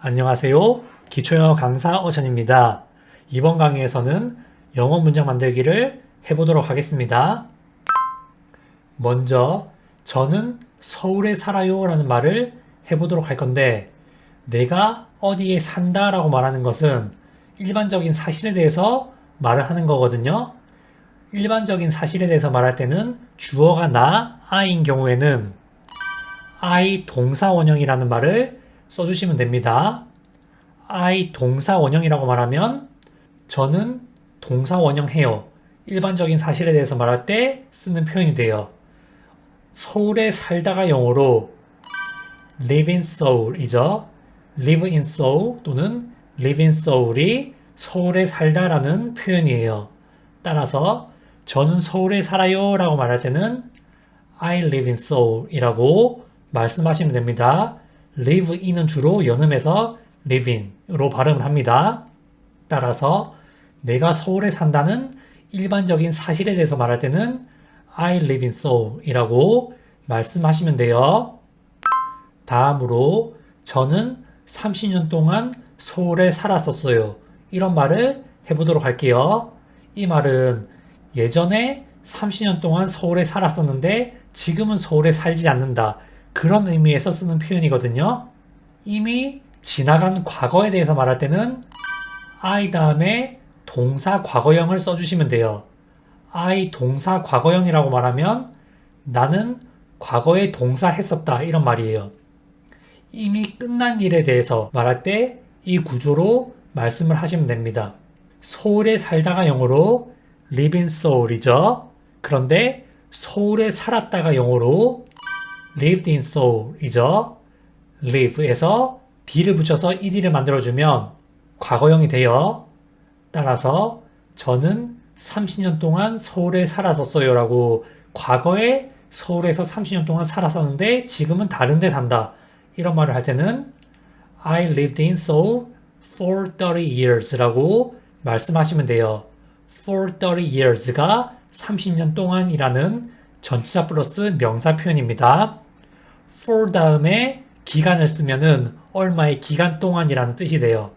안녕하세요. 기초영어 강사 어천입니다. 이번 강의에서는 영어 문장 만들기를 해보도록 하겠습니다. 먼저 저는 서울에 살아요 라는 말을 해보도록 할 건데 내가 어디에 산다 라고 말하는 것은 일반적인 사실에 대해서 말을 하는 거거든요. 일반적인 사실에 대해서 말할 때는 주어가 나, I인 경우에는 I 동사 원형이라는 말을 써주시면 됩니다. I 동사 원형이라고 말하면 저는 동사 원형해요. 일반적인 사실에 대해서 말할 때 쓰는 표현이 돼요. 서울에 살다가 영어로 live in Seoul이죠. live in Seoul 또는 live in Seoul이 서울에 살다라는 표현이에요. 따라서 저는 서울에 살아요 라고 말할 때는 I live in Seoul이라고 말씀하시면 됩니다. live in은 주로 연음해서 live in으로 발음을 합니다. 따라서 내가 서울에 산다는 일반적인 사실에 대해서 말할 때는 I live in Seoul이라고 말씀하시면 돼요. 다음으로 저는 30년 동안 서울에 살았었어요. 이런 말을 해보도록 할게요. 이 말은 예전에 30년 동안 서울에 살았었는데 지금은 서울에 살지 않는다. 그런 의미에서 쓰는 표현이거든요. 이미 지나간 과거에 대해서 말할 때는 I 다음에 동사 과거형을 써주시면 돼요. I 동사 과거형이라고 말하면 나는 과거에 동사 했었다 이런 말이에요. 이미 끝난 일에 대해서 말할 때 이 구조로 말씀을 하시면 됩니다. 서울에 살다가 영어로 live in Seoul이죠. 그런데 서울에 살았다가 영어로 lived in Seoul이죠. live에서 d를 붙여서 ed를 만들어주면 과거형이 돼요. 따라서 저는 30년 동안 서울에 살았었어요 라고 과거에 서울에서 30년 동안 살았었는데 지금은 다른 데 산다. 이런 말을 할 때는 I lived in Seoul for 30 years 라고 말씀하시면 돼요. for 30 years가 30년 동안이라는 전치사 플러스 명사 표현입니다. for 다음에 기간을 쓰면은 얼마의 기간 동안이라는 뜻이 돼요.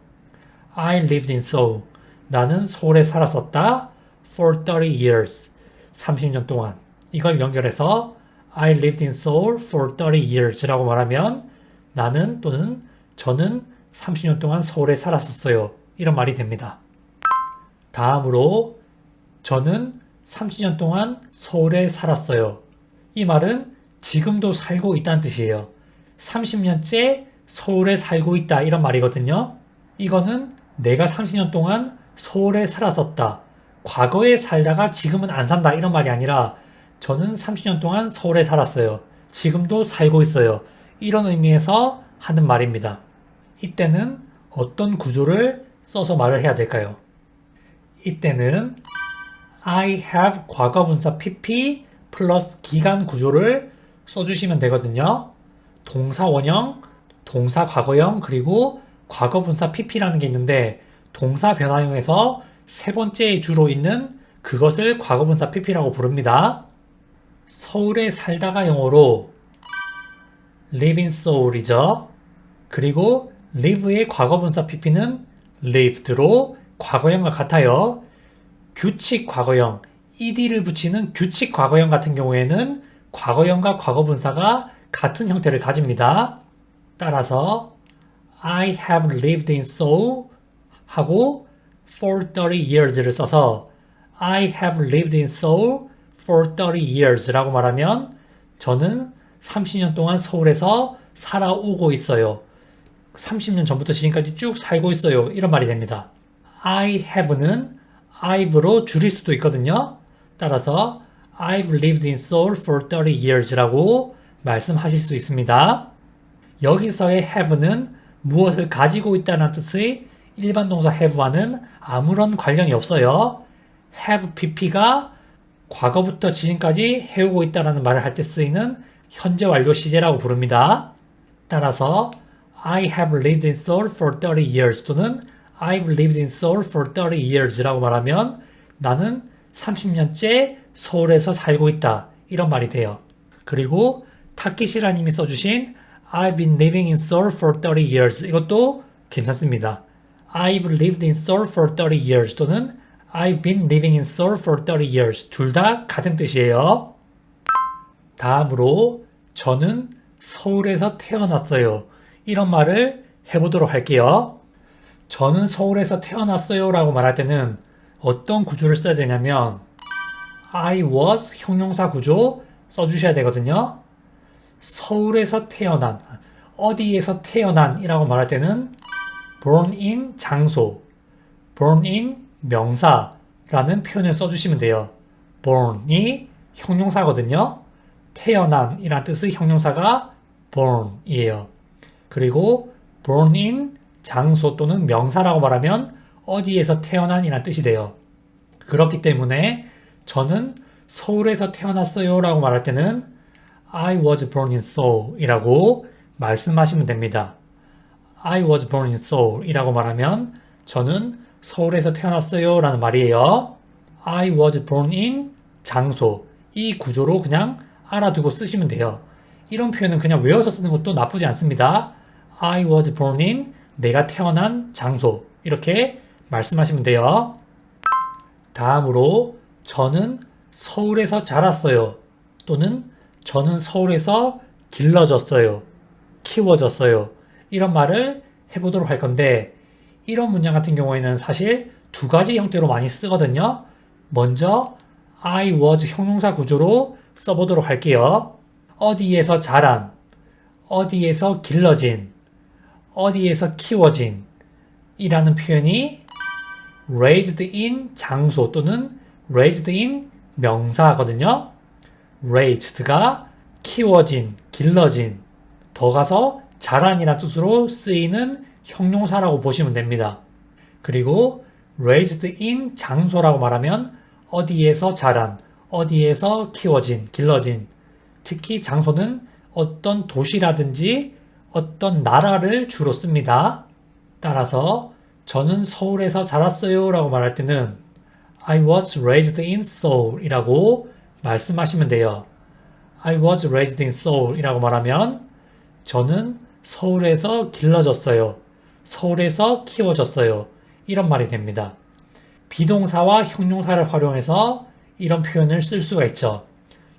I lived in Seoul. 나는 서울에 살았었다. for 30 years. 30년 동안. 이걸 연결해서 I lived in Seoul for 30 years 라고 말하면 나는 또는 저는 30년 동안 서울에 살았었어요. 이런 말이 됩니다. 다음으로 저는 30년 동안 서울에 살았어요. 이 말은 지금도 살고 있다는 뜻이에요. 30년째 서울에 살고 있다 이런 말이거든요. 이거는 내가 30년 동안 서울에 살았었다. 과거에 살다가 지금은 안 산다 이런 말이 아니라 저는 30년 동안 서울에 살았어요. 지금도 살고 있어요. 이런 의미에서 하는 말입니다. 이때는 어떤 구조를 써서 말을 해야 될까요? 이때는 I have 과거분사 PP 플러스 기간 구조를 써주시면 되거든요. 동사 원형, 동사 과거형, 그리고 과거분사 PP라는 게 있는데 동사 변화형에서 세 번째에 주로 있는 그것을 과거분사 PP라고 부릅니다. 서울에 살다가 영어로 live in Seoul이죠. 그리고 live의 과거분사 PP는 lived로 과거형과 같아요. 규칙 과거형, ed를 붙이는 규칙 과거형 같은 경우에는 과거형과 과거분사가 같은 형태를 가집니다. 따라서 I have lived in Seoul 하고 for 30 years를 써서 I have lived in Seoul for 30 years 라고 말하면 저는 30년 동안 서울에서 살아오고 있어요. 30년 전부터 지금까지 쭉 살고 있어요. 이런 말이 됩니다. I have는 I've로 줄일 수도 있거든요. 따라서 I've lived in Seoul for 30 years라고 말씀하실 수 있습니다. 여기서의 have는 무엇을 가지고 있다는 뜻의 일반 동사 have와는 아무런 관련이 없어요. have pp가 과거부터 지금까지 해오고 있다는 말을 할 때 쓰이는 현재 완료 시제라고 부릅니다. 따라서 I have lived in Seoul for 30 years 또는 I've lived in Seoul for 30 years라고 말하면 나는 30년째 서울에서 살고 있다. 이런 말이 돼요. 그리고 타키시라님이 써주신 I've been living in Seoul for 30 years 이것도 괜찮습니다. I've lived in Seoul for 30 years 또는 I've been living in Seoul for 30 years 둘 다 같은 뜻이에요. 다음으로 저는 서울에서 태어났어요. 이런 말을 해보도록 할게요. 저는 서울에서 태어났어요 라고 말할 때는 어떤 구조를 써야 되냐면 I was 형용사 구조 써주셔야 되거든요. 서울에서 태어난, 어디에서 태어난 이라고 말할 때는 born in 장소, born in 명사라는 표현을 써주시면 돼요. born이 형용사거든요. 태어난 이란 뜻의 형용사가 born이에요. 그리고 born in 장소 또는 명사라고 말하면 어디에서 태어난 이란 뜻이 돼요. 그렇기 때문에 저는 서울에서 태어났어요 라고 말할 때는 I was born in Seoul 이라고 말씀하시면 됩니다. I was born in Seoul 이라고 말하면 저는 서울에서 태어났어요 라는 말이에요. I was born in 장소 이 구조로 그냥 알아두고 쓰시면 돼요. 이런 표현은 그냥 외워서 쓰는 것도 나쁘지 않습니다. I was born in 내가 태어난 장소 이렇게 말씀하시면 돼요. 다음으로 저는 서울에서 자랐어요. 또는 저는 서울에서 길러졌어요. 키워졌어요. 이런 말을 해보도록 할 건데 이런 문장 같은 경우에는 사실 두 가지 형태로 많이 쓰거든요. 먼저 I was 형용사 구조로 써보도록 할게요. 어디에서 자란, 어디에서 길러진, 어디에서 키워진 이라는 표현이 raised in 장소 또는 raised in 명사거든요. raised가 키워진, 길러진, 더 가서 자란이라는 뜻으로 쓰이는 형용사라고 보시면 됩니다. 그리고 raised in 장소라고 말하면 어디에서 자란, 어디에서 키워진, 길러진, 특히 장소는 어떤 도시라든지 어떤 나라를 주로 씁니다. 따라서 저는 서울에서 자랐어요 라고 말할 때는 I was raised in Seoul 이라고 말씀하시면 돼요. I was raised in Seoul 이라고 말하면 저는 서울에서 길러졌어요. 서울에서 키워졌어요. 이런 말이 됩니다. 비동사와 형용사를 활용해서 이런 표현을 쓸 수가 있죠.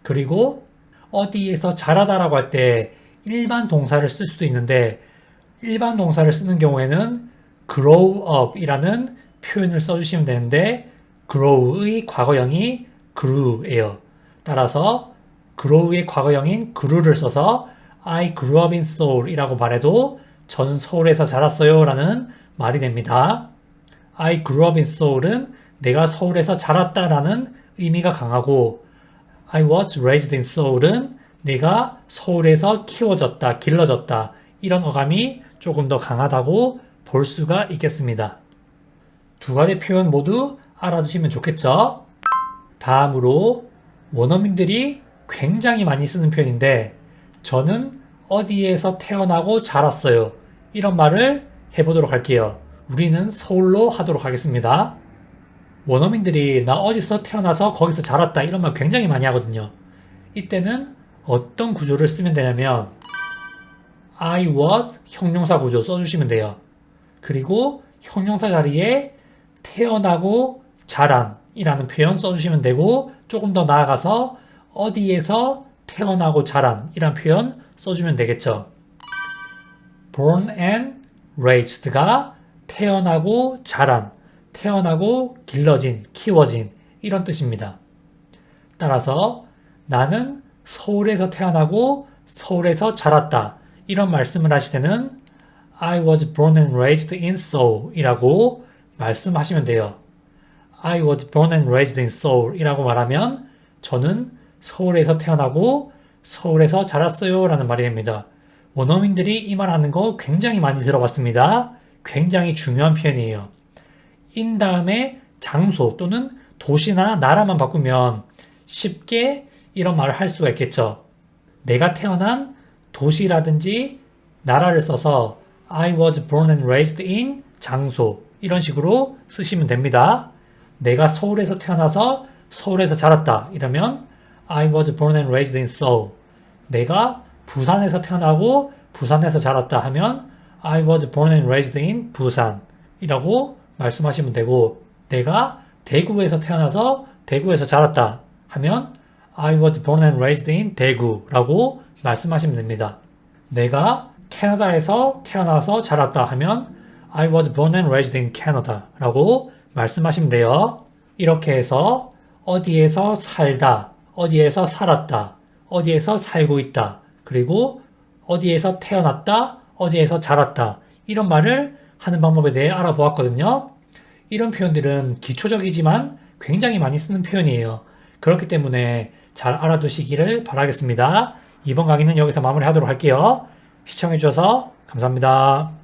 그리고 어디에서 자라다라고 할 때 일반 동사를 쓸 수도 있는데 일반 동사를 쓰는 경우에는 grow up 이라는 표현을 써주시면 되는데 grow의 과거형이 grew예요. 따라서 grow의 과거형인 grew를 써서 I grew up in Seoul 이라고 말해도 저는 서울에서 자랐어요 라는 말이 됩니다. I grew up in Seoul은 내가 서울에서 자랐다라는 의미가 강하고 I was raised in Seoul은 내가 서울에서 키워졌다, 길러졌다 이런 어감이 조금 더 강하다고 볼 수가 있겠습니다. 두 가지 표현 모두 알아두시면 좋겠죠? 다음으로 원어민들이 굉장히 많이 쓰는 표현인데 저는 어디에서 태어나고 자랐어요. 이런 말을 해보도록 할게요. 우리는 서울로 하도록 하겠습니다. 원어민들이 나 어디서 태어나서 거기서 자랐다 이런 말 굉장히 많이 하거든요. 이때는 어떤 구조를 쓰면 되냐면 I was 형용사 구조 써주시면 돼요. 그리고 형용사 자리에 태어나고 자란 이라는 표현 써주시면 되고 조금 더 나아가서 어디에서 태어나고 자란 이란 표현 써주면 되겠죠. born and raised가 태어나고 자란, 태어나고 길러진, 키워진 이런 뜻입니다. 따라서 나는 서울에서 태어나고 서울에서 자랐다 이런 말씀을 하실 때는 I was born and raised in Seoul 이라고 말씀하시면 돼요. I was born and raised in Seoul 이라고 말하면 저는 서울에서 태어나고 서울에서 자랐어요 라는 말이 됩니다. 원어민들이 이 말 하는 거 굉장히 많이 들어봤습니다. 굉장히 중요한 표현이에요. in 다음에 장소 또는 도시나 나라만 바꾸면 쉽게 이런 말을 할 수가 있겠죠. 내가 태어난 도시라든지 나라를 써서 I was born and raised in 장소 이런 식으로 쓰시면 됩니다. 내가 서울에서 태어나서 서울에서 자랐다 이러면 I was born and raised in Seoul. 내가 부산에서 태어나고 부산에서 자랐다 하면 I was born and raised in 부산 이라고 말씀하시면 되고, 내가 대구에서 태어나서 대구에서 자랐다 하면 I was born and raised in 대구라고 말씀하시면 됩니다. 내가 캐나다에서 태어나서 자랐다 하면 I was born and raised in Canada라고 말씀하시면 돼요. 이렇게 해서 어디에서 살다, 어디에서 살았다, 어디에서 살고 있다, 그리고 어디에서 태어났다, 어디에서 자랐다 이런 말을 하는 방법에 대해 알아보았거든요. 이런 표현들은 기초적이지만 굉장히 많이 쓰는 표현이에요. 그렇기 때문에 잘 알아두시기를 바라겠습니다. 이번 강의는 여기서 마무리하도록 할게요. 시청해주셔서 감사합니다.